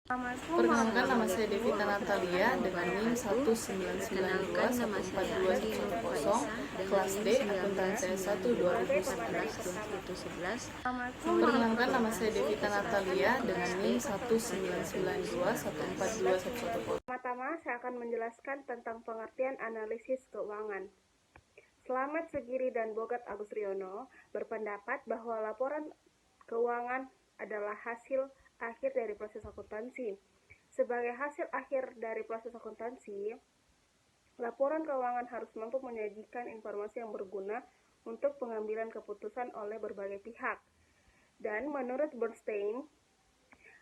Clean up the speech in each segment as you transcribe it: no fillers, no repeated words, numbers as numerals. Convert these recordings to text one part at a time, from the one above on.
Perkenalkan, nama saya Devita Natalia dengan NIM 199214210, kelas D, akuntansi S1 2011. Perkenalkan, nama saya Devita Natalia dengan NIM 199214210. Pertama, saya akan menjelaskan tentang pengertian analisis keuangan. Slamet Sugiri dan Bogat Agus Riono berpendapat bahwa laporan keuangan adalah hasil akhir dari proses akuntansi. Sebagai hasil akhir dari proses akuntansi, laporan keuangan harus mampu menyajikan informasi yang berguna untuk pengambilan keputusan oleh berbagai pihak. Dan menurut Bernstein,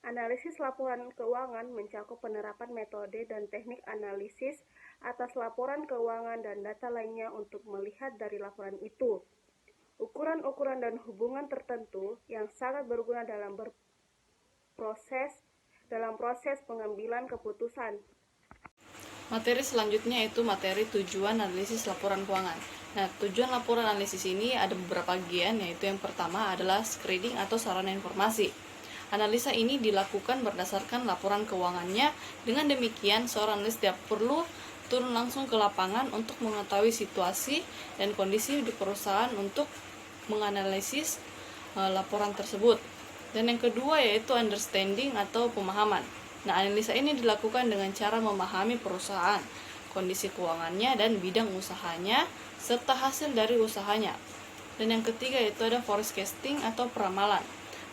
analisis laporan keuangan mencakup penerapan metode dan teknik analisis atas laporan keuangan dan data lainnya untuk melihat dari laporan itu ukuran-ukuran dan hubungan tertentu yang sangat berguna dalam proses pengambilan keputusan. Materi selanjutnya yaitu materi tujuan analisis laporan keuangan. Nah, tujuan laporan analisis ini ada beberapa bagian, yaitu yang pertama adalah screening atau sarana informasi. Analisa ini dilakukan berdasarkan laporan keuangannya. Dengan demikian, seorang analis tidak perlu turun langsung ke lapangan untuk mengetahui situasi dan kondisi di perusahaan untuk menganalisis laporan tersebut. Dan yang kedua yaitu understanding atau pemahaman. Nah, analisa ini dilakukan dengan cara memahami perusahaan, kondisi keuangannya dan bidang usahanya, serta hasil dari usahanya. Dan yang ketiga yaitu ada forecasting atau peramalan.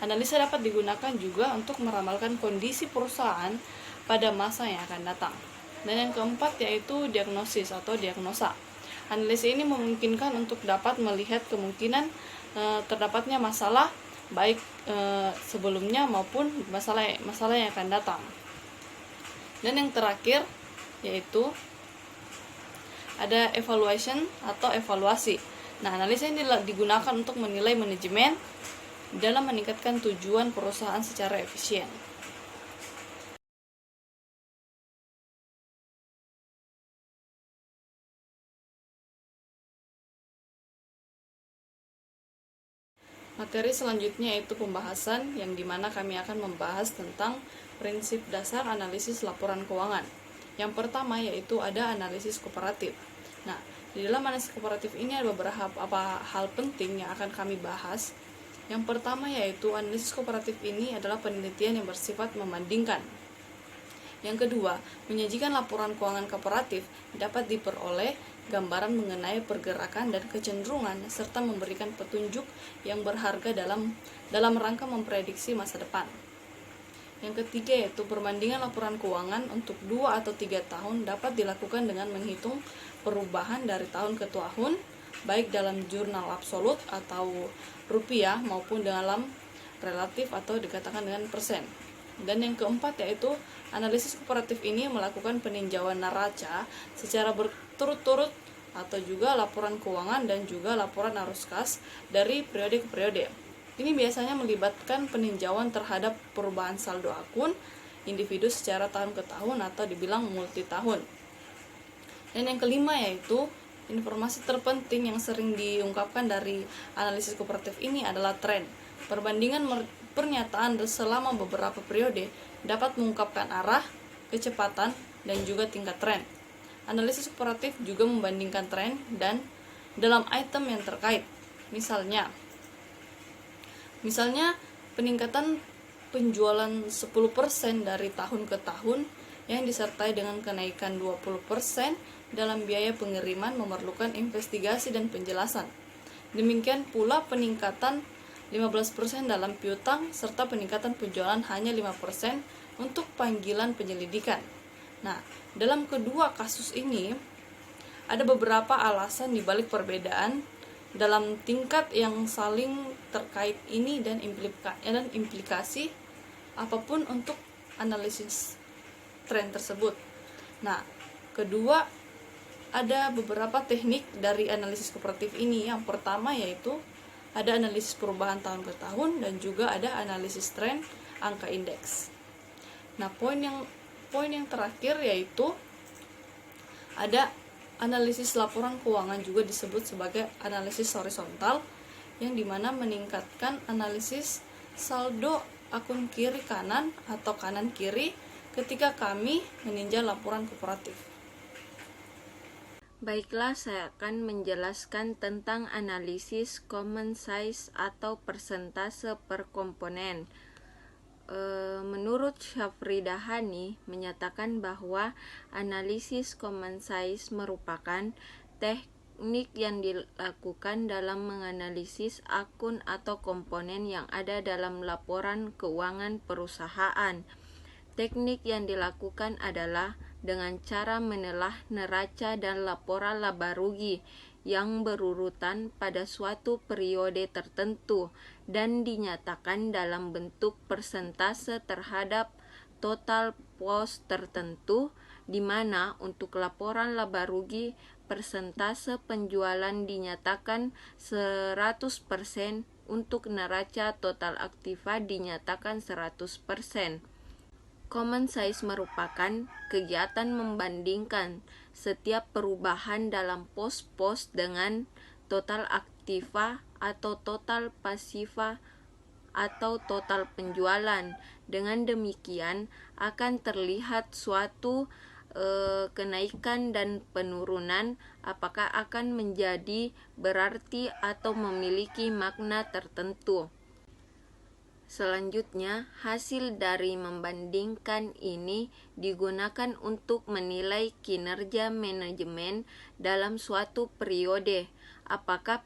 Analisa dapat digunakan juga untuk meramalkan kondisi perusahaan pada masa yang akan datang. Dan yang keempat yaitu diagnosis atau diagnosa. Analisa ini memungkinkan untuk dapat melihat kemungkinan terdapatnya masalah baik sebelumnya maupun masalah yang akan datang. Dan yang terakhir yaitu ada evaluation atau evaluasi. Nah, analisa ini digunakan untuk menilai manajemen dalam meningkatkan tujuan perusahaan secara efisien. Materi selanjutnya yaitu pembahasan, yang dimana kami akan membahas tentang prinsip dasar analisis laporan keuangan. Yang pertama yaitu ada analisis komparatif. Nah, di dalam analisis komparatif ini ada beberapa hal penting yang akan kami bahas. Yang pertama yaitu analisis komparatif ini adalah penelitian yang bersifat membandingkan. Yang kedua, menyajikan laporan keuangan komparatif dapat diperoleh gambaran mengenai pergerakan dan kecenderungan serta memberikan petunjuk yang berharga dalam rangka memprediksi masa depan. Yang ketiga yaitu perbandingan laporan keuangan untuk 2 atau 3 tahun dapat dilakukan dengan menghitung perubahan dari tahun ke tahun, baik dalam jurnal absolut atau rupiah maupun dalam relatif atau dikatakan dengan persen. Dan yang keempat yaitu analisis komparatif ini melakukan peninjauan neraca secara berturut-turut atau juga laporan keuangan dan juga laporan arus kas dari periode ke periode. Ini biasanya melibatkan peninjauan terhadap perubahan saldo akun individu secara tahun ke tahun atau dibilang multi tahun. Dan yang kelima yaitu informasi terpenting yang sering diungkapkan dari analisis komparatif ini adalah tren. Perbandingan pernyataan selama beberapa periode dapat mengungkapkan arah, kecepatan, dan juga tingkat tren. Analisis komparatif juga membandingkan tren dan dalam item yang terkait. Misalnya peningkatan penjualan 10% dari tahun ke tahun yang disertai dengan kenaikan 20% dalam biaya pengiriman memerlukan investigasi dan penjelasan. Demikian pula peningkatan 15% dalam piutang serta peningkatan penjualan hanya 5% untuk panggilan penyelidikan. Nah, dalam kedua kasus ini ada beberapa alasan dibalik perbedaan dalam tingkat yang saling terkait ini dan implikasi apapun untuk analisis tren tersebut. Nah, kedua ada beberapa teknik dari analisis komparatif ini. Yang pertama yaitu ada analisis perubahan tahun ke tahun dan juga ada analisis tren angka indeks. Nah, poin yang terakhir yaitu ada analisis laporan keuangan, juga disebut sebagai analisis horizontal, yang dimana meningkatkan analisis saldo akun kiri kanan atau kanan kiri ketika kami meninjau laporan kooperatif. Baiklah, saya akan menjelaskan tentang analisis common size atau persentase per komponen. Menurut Syafri Dahani menyatakan bahwa analisis common size merupakan teknik yang dilakukan dalam menganalisis akun atau komponen yang ada dalam laporan keuangan perusahaan. Teknik yang dilakukan adalah dengan cara menelah neraca dan laporan laba rugi yang berurutan pada suatu periode tertentu dan dinyatakan dalam bentuk persentase terhadap total pos tertentu, di mana untuk laporan laba rugi persentase penjualan dinyatakan 100%, untuk neraca total aktiva dinyatakan 100%. Common size merupakan kegiatan membandingkan setiap perubahan dalam pos-pos dengan total aktiva atau total pasiva atau total penjualan. Dengan demikian akan terlihat suatu kenaikan dan penurunan, apakah akan menjadi berarti atau memiliki makna tertentu. Selanjutnya, hasil dari membandingkan ini digunakan untuk menilai kinerja manajemen dalam suatu periode, apakah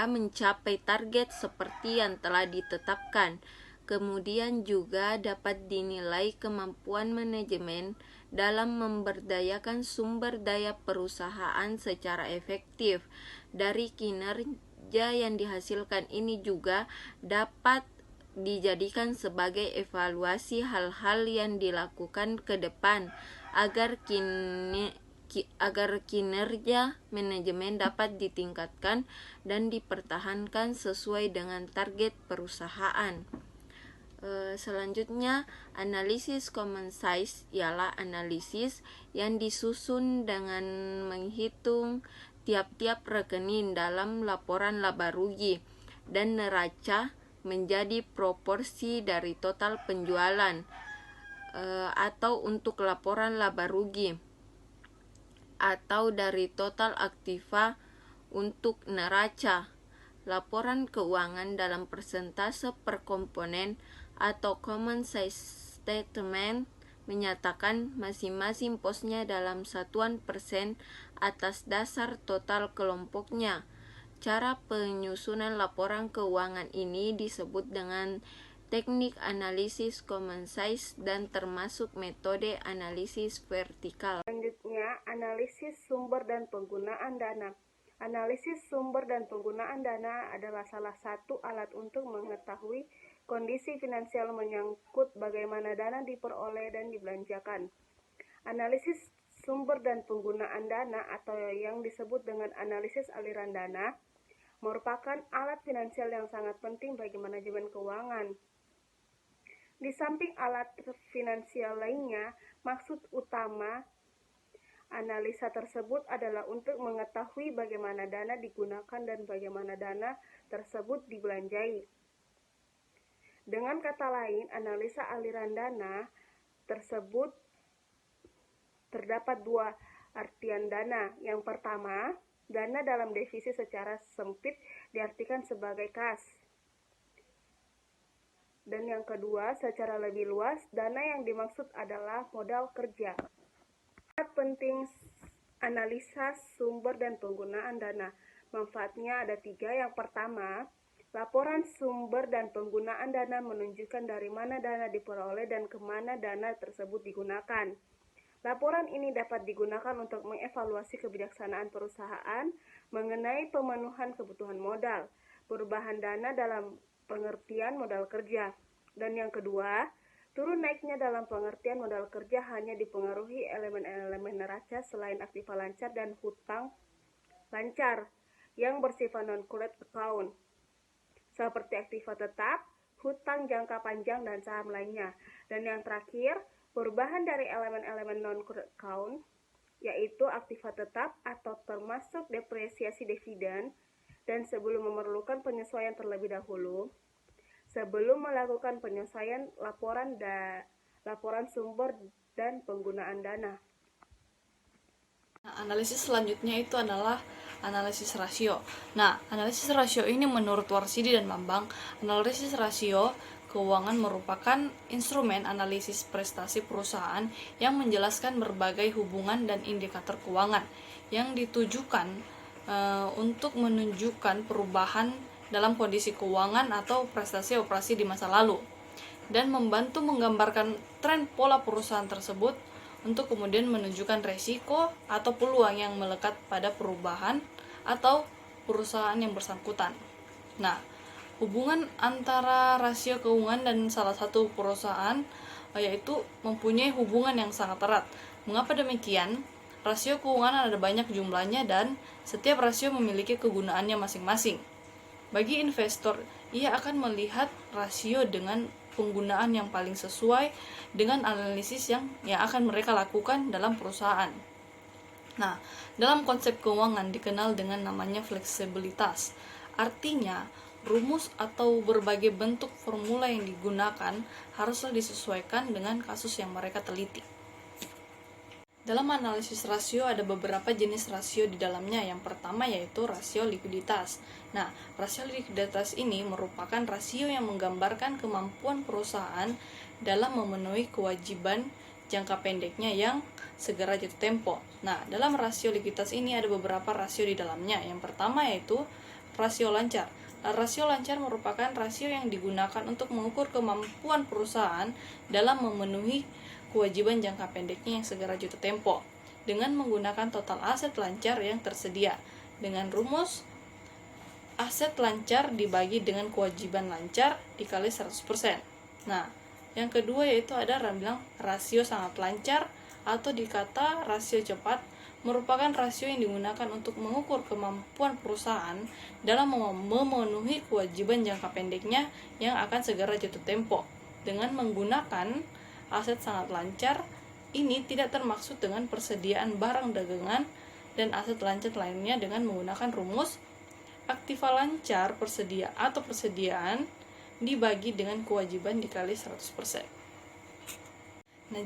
mencapai target seperti yang telah ditetapkan. Kemudian juga dapat dinilai kemampuan manajemen dalam memberdayakan sumber daya perusahaan secara efektif. Dari kinerja yang dihasilkan ini juga dapat dijadikan sebagai evaluasi hal-hal yang dilakukan ke depan agar kinerja manajemen dapat ditingkatkan dan dipertahankan sesuai dengan target perusahaan. Selanjutnya, analisis common size ialah analisis yang disusun dengan menghitung tiap-tiap rekening dalam laporan laba rugi dan neraca menjadi proporsi dari total penjualan, atau untuk laporan laba rugi, atau dari total aktiva untuk neraca. Laporan keuangan dalam persentase per komponen atau common size statement menyatakan masing-masing posnya dalam satuan persen atas dasar total kelompoknya. Cara penyusunan laporan keuangan ini disebut dengan teknik analisis common size dan termasuk metode analisis vertikal. Selanjutnya, analisis sumber dan penggunaan dana. Analisis sumber dan penggunaan dana adalah salah satu alat untuk mengetahui kondisi finansial menyangkut bagaimana dana diperoleh dan dibelanjakan. Analisis sumber dan penggunaan dana atau yang disebut dengan analisis aliran dana merupakan alat finansial yang sangat penting bagi manajemen keuangan. Di samping alat finansial lainnya, maksud utama analisa tersebut adalah untuk mengetahui bagaimana dana digunakan dan bagaimana dana tersebut dibelanjai. Dengan kata lain, analisa aliran dana tersebut terdapat dua artian dana. Yang pertama, dana dalam definisi secara sempit diartikan sebagai kas. Dan yang kedua, secara lebih luas, dana yang dimaksud adalah modal kerja. Penting analisa sumber dan penggunaan dana. Manfaatnya ada 3. Yang pertama, laporan sumber dan penggunaan dana menunjukkan dari mana dana diperoleh dan kemana dana tersebut digunakan. Laporan ini dapat digunakan untuk mengevaluasi kebijaksanaan perusahaan mengenai pemenuhan kebutuhan modal, perubahan dana dalam pengertian modal kerja. Dan yang kedua, turun naiknya dalam pengertian modal kerja hanya dipengaruhi elemen-elemen neraca selain aktiva lancar dan hutang lancar yang bersifat non-current account, seperti aktiva tetap, hutang jangka panjang, dan saham lainnya. Dan yang terakhir, perubahan dari elemen-elemen non-current account, yaitu aktiva tetap atau termasuk depresiasi dividen, dan sebelum memerlukan penyesuaian terlebih dahulu, sebelum melakukan penyesuaian laporan sumber dan penggunaan dana. Nah, analisis selanjutnya itu adalah analisis rasio. Nah, analisis rasio ini menurut Warsidi dan Bambang, analisis rasio keuangan merupakan instrumen analisis prestasi perusahaan yang menjelaskan berbagai hubungan dan indikator keuangan yang ditujukan untuk menunjukkan perubahan dalam kondisi keuangan atau prestasi operasi di masa lalu dan membantu menggambarkan tren pola perusahaan tersebut untuk kemudian menunjukkan resiko atau peluang yang melekat pada perubahan atau perusahaan yang bersangkutan. Nah, hubungan antara rasio keuangan dan salah satu perusahaan yaitu mempunyai hubungan yang sangat erat. Mengapa demikian? Rasio keuangan ada banyak jumlahnya dan setiap rasio memiliki kegunaannya masing-masing. Bagi investor, ia akan melihat rasio dengan penggunaan yang paling sesuai dengan analisis yang akan mereka lakukan dalam perusahaan. Nah, dalam konsep keuangan dikenal dengan namanya fleksibilitas. Artinya, rumus atau berbagai bentuk formula yang digunakan haruslah disesuaikan dengan kasus yang mereka teliti. Dalam analisis rasio ada beberapa jenis rasio di dalamnya. Yang pertama yaitu rasio likuiditas. Nah, rasio likuiditas ini merupakan rasio yang menggambarkan kemampuan perusahaan dalam memenuhi kewajiban jangka pendeknya yang segera jatuh tempo. Nah, dalam rasio likuiditas ini ada beberapa rasio di dalamnya. Yang pertama yaitu rasio lancar. Rasio lancar merupakan rasio yang digunakan untuk mengukur kemampuan perusahaan dalam memenuhi kewajiban jangka pendeknya yang segera jatuh tempo dengan menggunakan total aset lancar yang tersedia dengan rumus aset lancar dibagi dengan kewajiban lancar dikali 100%. Nah, yang kedua yaitu ada bilang rasio sangat lancar atau dikata rasio cepat, merupakan rasio yang digunakan untuk mengukur kemampuan perusahaan dalam memenuhi kewajiban jangka pendeknya yang akan segera jatuh tempo dengan menggunakan aset sangat lancar. Ini tidak termaksud dengan persediaan barang dagangan dan aset lancar lainnya dengan menggunakan rumus aktiva lancar persediaan dibagi dengan kewajiban dikali 100%. Nah,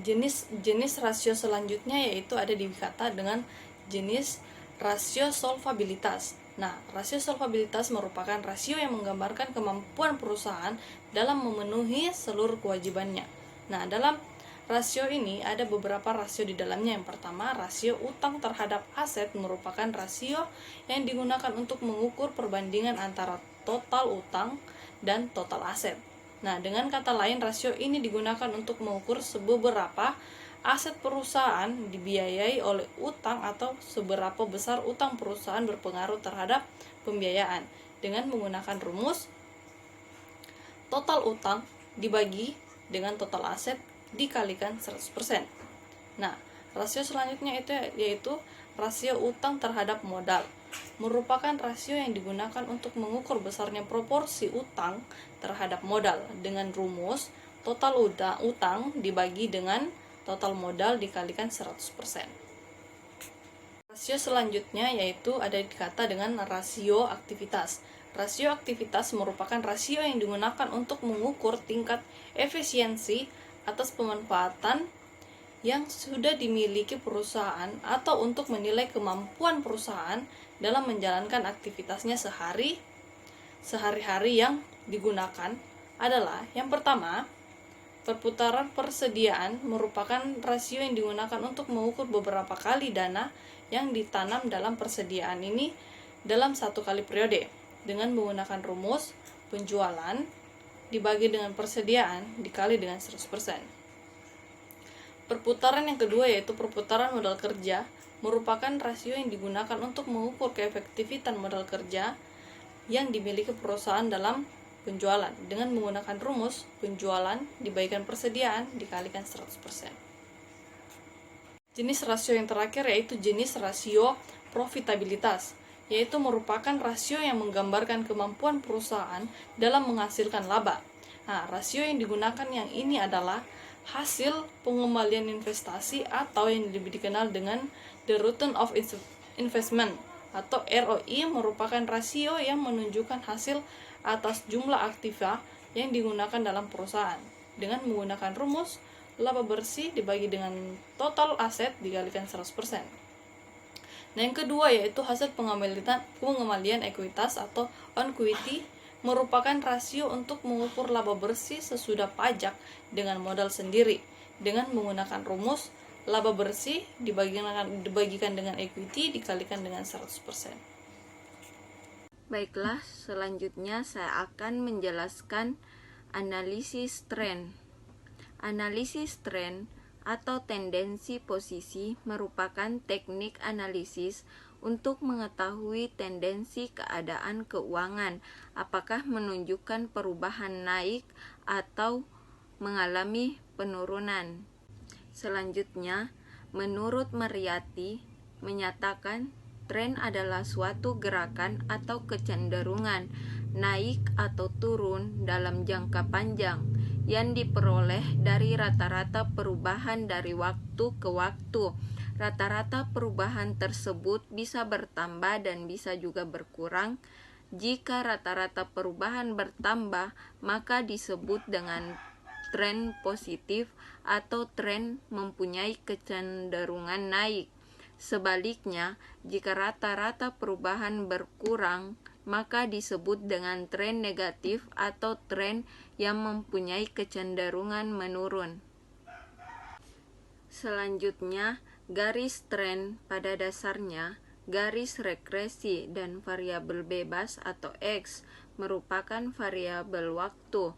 jenis rasio selanjutnya yaitu ada dikata dengan jenis rasio solvabilitas. Nah, rasio solvabilitas merupakan rasio yang menggambarkan kemampuan perusahaan dalam memenuhi seluruh kewajibannya. Nah, dalam rasio ini ada beberapa rasio di dalamnya. Yang pertama, rasio utang terhadap aset merupakan rasio yang digunakan untuk mengukur perbandingan antara total utang dan total aset. Nah, dengan kata lain, rasio ini digunakan untuk mengukur seberapa aset perusahaan dibiayai oleh utang atau seberapa besar utang perusahaan berpengaruh terhadap pembiayaan dengan menggunakan rumus total utang dibagi dengan total aset dikalikan 100%. Nah, rasio selanjutnya yaitu rasio utang terhadap modal. Merupakan rasio yang digunakan untuk mengukur besarnya proporsi utang terhadap modal dengan rumus total utang dibagi dengan total modal dikalikan 100%. Rasio selanjutnya yaitu ada dikata dengan rasio aktivitas. Rasio aktivitas merupakan rasio yang digunakan untuk mengukur tingkat efisiensi atas pemanfaatan yang sudah dimiliki perusahaan atau untuk menilai kemampuan perusahaan dalam menjalankan aktivitasnya sehari-hari. Yang digunakan adalah yang pertama, perputaran persediaan merupakan rasio yang digunakan untuk mengukur beberapa kali dana yang ditanam dalam persediaan ini dalam satu kali periode dengan menggunakan rumus penjualan dibagi dengan persediaan dikali dengan 100%. Perputaran yang kedua yaitu perputaran modal kerja merupakan rasio yang digunakan untuk mengukur keefektifan modal kerja yang dimiliki perusahaan dalam penjualan dengan menggunakan rumus penjualan dibagikan persediaan dikalikan 100%. Jenis rasio yang terakhir yaitu jenis rasio profitabilitas, yaitu merupakan rasio yang menggambarkan kemampuan perusahaan dalam menghasilkan laba. Nah, rasio yang digunakan yang ini adalah hasil pengembalian investasi atau yang lebih dikenal dengan the return of investment atau ROI, merupakan rasio yang menunjukkan hasil atas jumlah aktiva yang digunakan dalam perusahaan. Dengan menggunakan rumus laba bersih dibagi dengan total aset dikalikan 100%. Nah, yang kedua yaitu hasil pengembalian ekuitas atau on-equity merupakan rasio untuk mengukur laba bersih sesudah pajak dengan modal sendiri dengan menggunakan rumus laba bersih dibagikan dengan equity dikalikan dengan 100%. Baiklah, selanjutnya saya akan menjelaskan analisis tren. Analisis tren atau tendensi posisi merupakan teknik analisis untuk mengetahui tendensi keadaan keuangan, apakah menunjukkan perubahan naik atau mengalami penurunan. Selanjutnya, menurut Mariyati menyatakan tren adalah suatu gerakan atau kecenderungan naik atau turun dalam jangka panjang yang diperoleh dari rata-rata perubahan dari waktu ke waktu. Rata-rata perubahan tersebut bisa bertambah dan bisa juga berkurang. Jika rata-rata perubahan bertambah, maka disebut dengan tren positif atau tren mempunyai kecenderungan naik. Sebaliknya, jika rata-rata perubahan berkurang, maka disebut dengan tren negatif atau tren yang mempunyai kecenderungan menurun. Selanjutnya, garis tren pada dasarnya, garis regresi dan variabel bebas atau X merupakan variabel waktu.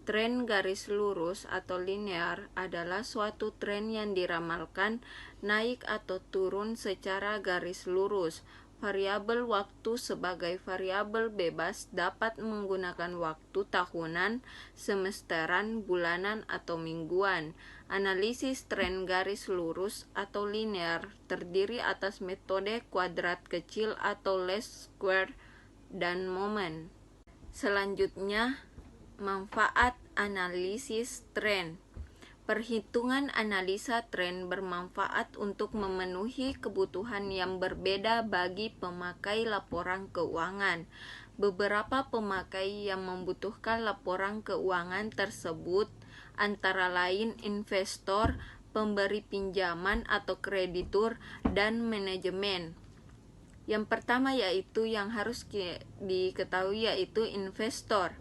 Tren garis lurus atau linear adalah suatu tren yang diramalkan naik atau turun secara garis lurus. Variabel waktu sebagai variabel bebas dapat menggunakan waktu tahunan, semesteran, bulanan, atau mingguan. Analisis tren garis lurus atau linear terdiri atas metode kuadrat kecil atau least square dan momen. Selanjutnya, manfaat analisis tren. Perhitungan analisa tren bermanfaat untuk memenuhi kebutuhan yang berbeda bagi pemakai laporan keuangan. Beberapa pemakai yang membutuhkan laporan keuangan tersebut antara lain investor, pemberi pinjaman atau kreditur, dan manajemen. Yang pertama yaitu yang harus diketahui yaitu investor.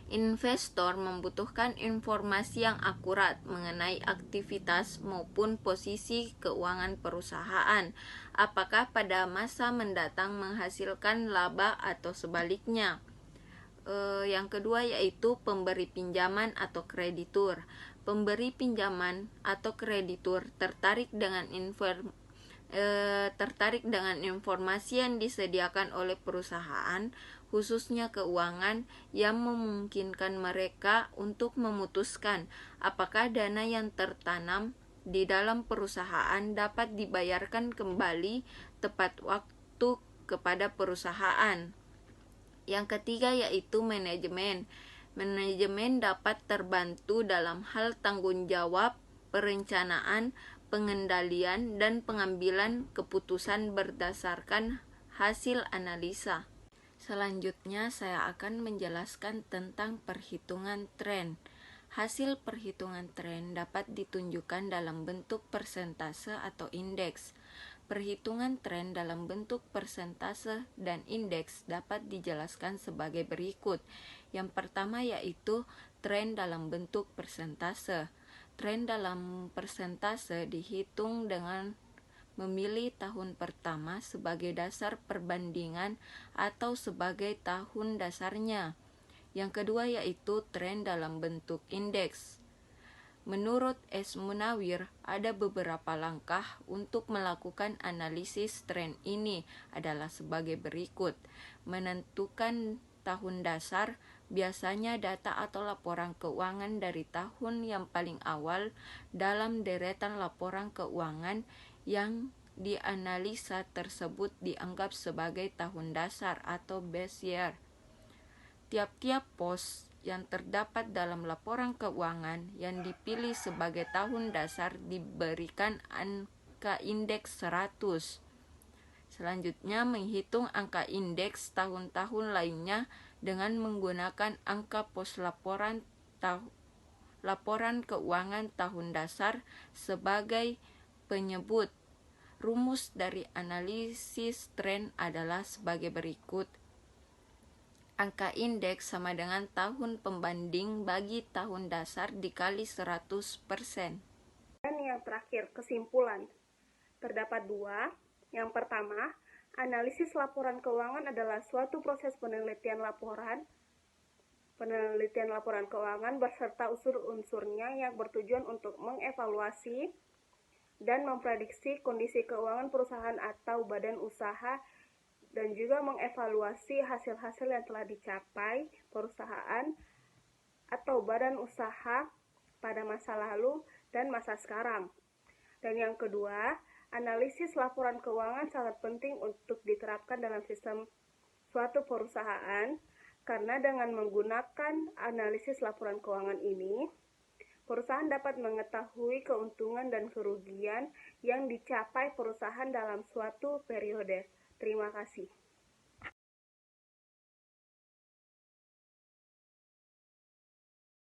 Investor membutuhkan informasi yang akurat mengenai aktivitas maupun posisi keuangan perusahaan, apakah pada masa mendatang menghasilkan laba atau sebaliknya. Yang kedua yaitu pemberi pinjaman atau kreditur. Pemberi pinjaman atau kreditur tertarik dengan informasi yang disediakan oleh perusahaan, khususnya keuangan, yang memungkinkan mereka untuk memutuskan apakah dana yang tertanam di dalam perusahaan dapat dibayarkan kembali tepat waktu kepada perusahaan. Yang ketiga yaitu manajemen. Manajemen dapat terbantu dalam hal tanggung jawab, perencanaan, pengendalian, dan pengambilan keputusan berdasarkan hasil analisa. Selanjutnya saya akan menjelaskan tentang perhitungan tren. Hasil perhitungan tren dapat ditunjukkan dalam bentuk persentase atau indeks. Perhitungan tren dalam bentuk persentase dan indeks dapat dijelaskan sebagai berikut. Yang pertama yaitu tren dalam bentuk persentase. Tren dalam persentase dihitung dengan memilih tahun pertama sebagai dasar perbandingan atau sebagai tahun dasarnya. Yang kedua yaitu tren dalam bentuk indeks. Menurut S. Munawir, ada beberapa langkah untuk melakukan analisis tren ini adalah sebagai berikut. Menentukan tahun dasar, biasanya data atau laporan keuangan dari tahun yang paling awal dalam deretan laporan keuangan yang dianalisa tersebut dianggap sebagai tahun dasar atau base year. Tiap-tiap pos yang terdapat dalam laporan keuangan yang dipilih sebagai tahun dasar diberikan angka indeks 100. Selanjutnya, menghitung angka indeks tahun-tahun lainnya dengan menggunakan angka pos laporan keuangan tahun dasar sebagai penyebut. Rumus dari analisis tren adalah sebagai berikut. Angka indeks sama dengan tahun pembanding bagi tahun dasar dikali 100%. Dan yang terakhir, kesimpulan. Terdapat dua. Yang pertama, analisis laporan keuangan adalah suatu proses penelitian laporan keuangan berserta unsur-unsurnya yang bertujuan untuk mengevaluasi dan memprediksi kondisi keuangan perusahaan atau badan usaha dan juga mengevaluasi hasil-hasil yang telah dicapai perusahaan atau badan usaha pada masa lalu dan masa sekarang. Dan yang kedua, analisis laporan keuangan sangat penting untuk diterapkan dalam sistem suatu perusahaan karena dengan menggunakan analisis laporan keuangan ini, perusahaan dapat mengetahui keuntungan dan kerugian yang dicapai perusahaan dalam suatu periode. Terima kasih.